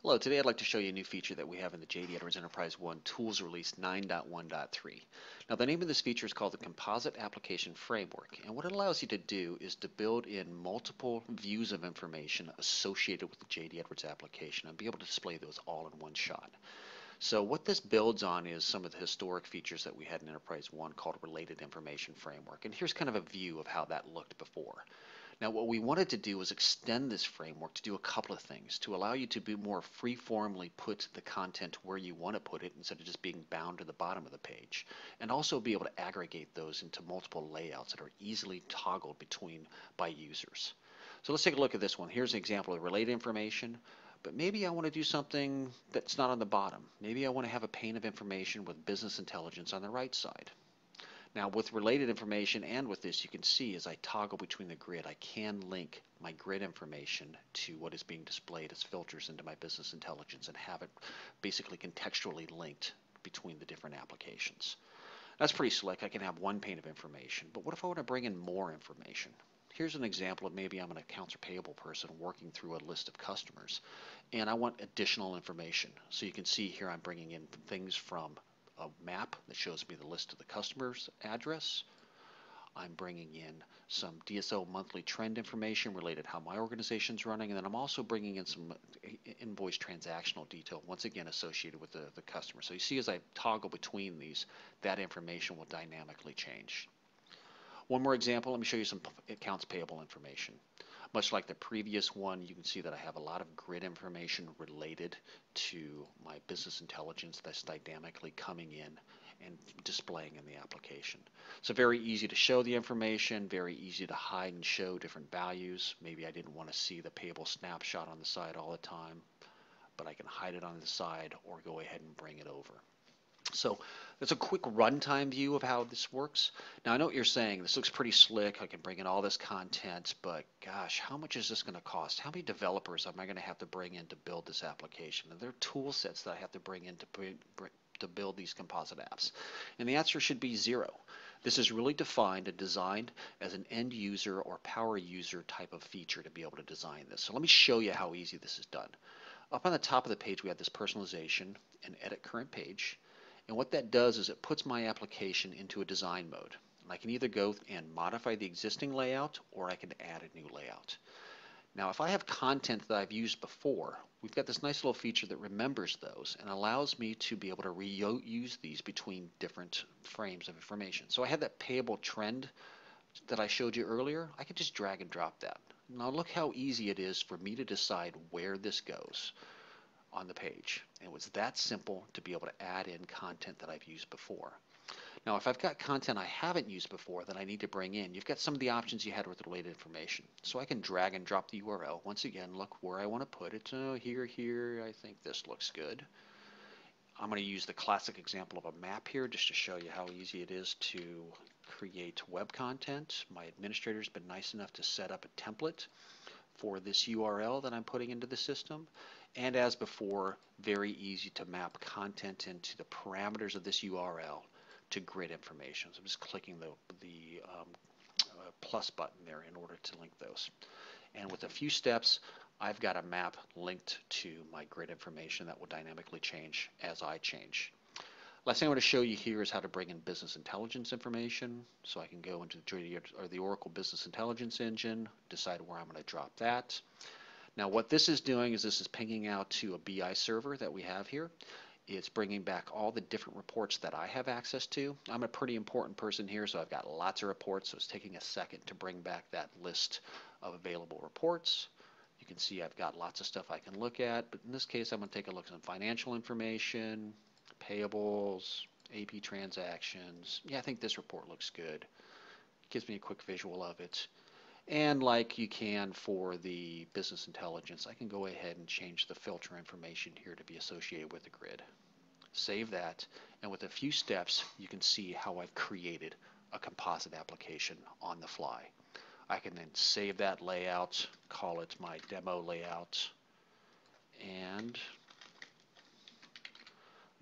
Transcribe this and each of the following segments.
Hello, today I'd like to show you a new feature that we have in the JD Edwards EnterpriseOne Tools Release 9.1.3. Now the name of this feature is called the Composite Application Framework, and what it allows you to do is to build in multiple views of information associated with the JD Edwards application and be able to display those all in one shot. So what this builds on is some of the historic features that we had in Enterprise One called Related Information Framework, and here's kind of a view of how that looked before. Now what we wanted to do was extend this framework to do a couple of things, to allow you to be more free-formly put the content where you want to put it instead of just being bound to the bottom of the page, and also be able to aggregate those into multiple layouts that are easily toggled between by users. So let's take a look at this one. Here's an example of related information, but maybe I want to do something that's not on the bottom. Maybe I want to have a pane of information with business intelligence on the right side. Now with related information and with this, you can see as I toggle between the grid, I can link my grid information to what is being displayed as filters into my business intelligence and have it basically contextually linked between the different applications. That's pretty slick. I can have one pane of information, but what if I want to bring in more information? Here's an example of maybe I'm an accounts payable person working through a list of customers, and I want additional information. So you can see here I'm bringing in things from a map that shows me the list of the customer's address. I'm bringing in some DSO monthly trend information related to how my organization's running, and then I'm also bringing in some invoice transactional detail, once again associated with the customer. So you see as I toggle between these, that information will dynamically change. One more example, let me show you some accounts payable information. Much like the previous one, you can see that I have a lot of grid information related to my business intelligence that's dynamically coming in and displaying in the application. So very easy to show the information, very easy to hide and show different values. Maybe I didn't want to see the payable snapshot on the side all the time, but I can hide it on the side or go ahead and bring it over. So that's a quick runtime view of how this works. Now I know what you're saying, this looks pretty slick, I can bring in all this content, but gosh, how much is this going to cost? How many developers am I going to have to bring in to build this application? Are there tool sets that I have to bring in to build these composite apps? And the answer should be zero. This is really defined and designed as an end user or power user type of feature to be able to design this. So let me show you how easy this is done. Up on the top of the page we have this personalization and edit current page. And what that does is it puts my application into a design mode. And I can either go and modify the existing layout or I can add a new layout. Now if I have content that I've used before, we've got this nice little feature that remembers those and allows me to be able to reuse these between different frames of information. So I had that payable trend that I showed you earlier. I could just drag and drop that. Now look how easy it is for me to decide where this goes on the page. It was that simple to be able to add in content that I've used before. Now if I've got content I haven't used before that I need to bring in, you've got some of the options you had with related information. So I can drag and drop the URL. Once again, look where I want to put it. Here, I think this looks good. I'm going to use the classic example of a map here just to show you how easy it is to create web content. My administrator's been nice enough to set up a template for this URL that I'm putting into the system. And as before, very easy to map content into the parameters of this URL to grid information. So I'm just clicking the plus button there in order to link those. And with a few steps, I've got a map linked to my grid information that will dynamically change as I change. Last thing I want to show you here is how to bring in business intelligence information. So I can go into the Oracle Business Intelligence Engine, decide where I'm going to drop that. Now what this is doing is this is pinging out to a BI server that we have here. It's bringing back all the different reports that I have access to. I'm a pretty important person here, so I've got lots of reports, so it's taking a second to bring back that list of available reports. You can see I've got lots of stuff I can look at, but in this case I'm going to take a look at some financial information, payables, AP transactions. Yeah, I think this report looks good. It gives me a quick visual of it. And like you can for the business intelligence, I can go ahead and change the filter information here to be associated with the grid. Save that, and with a few steps, you can see how I've created a composite application on the fly. I can then save that layout, call it my demo layout, and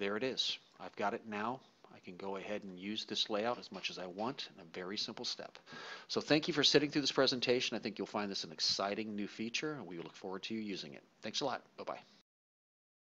there it is. I've got it now. I can go ahead and use this layout as much as I want in a very simple step. So thank you for sitting through this presentation. I think you'll find this an exciting new feature, and we look forward to you using it. Thanks a lot. Bye-bye.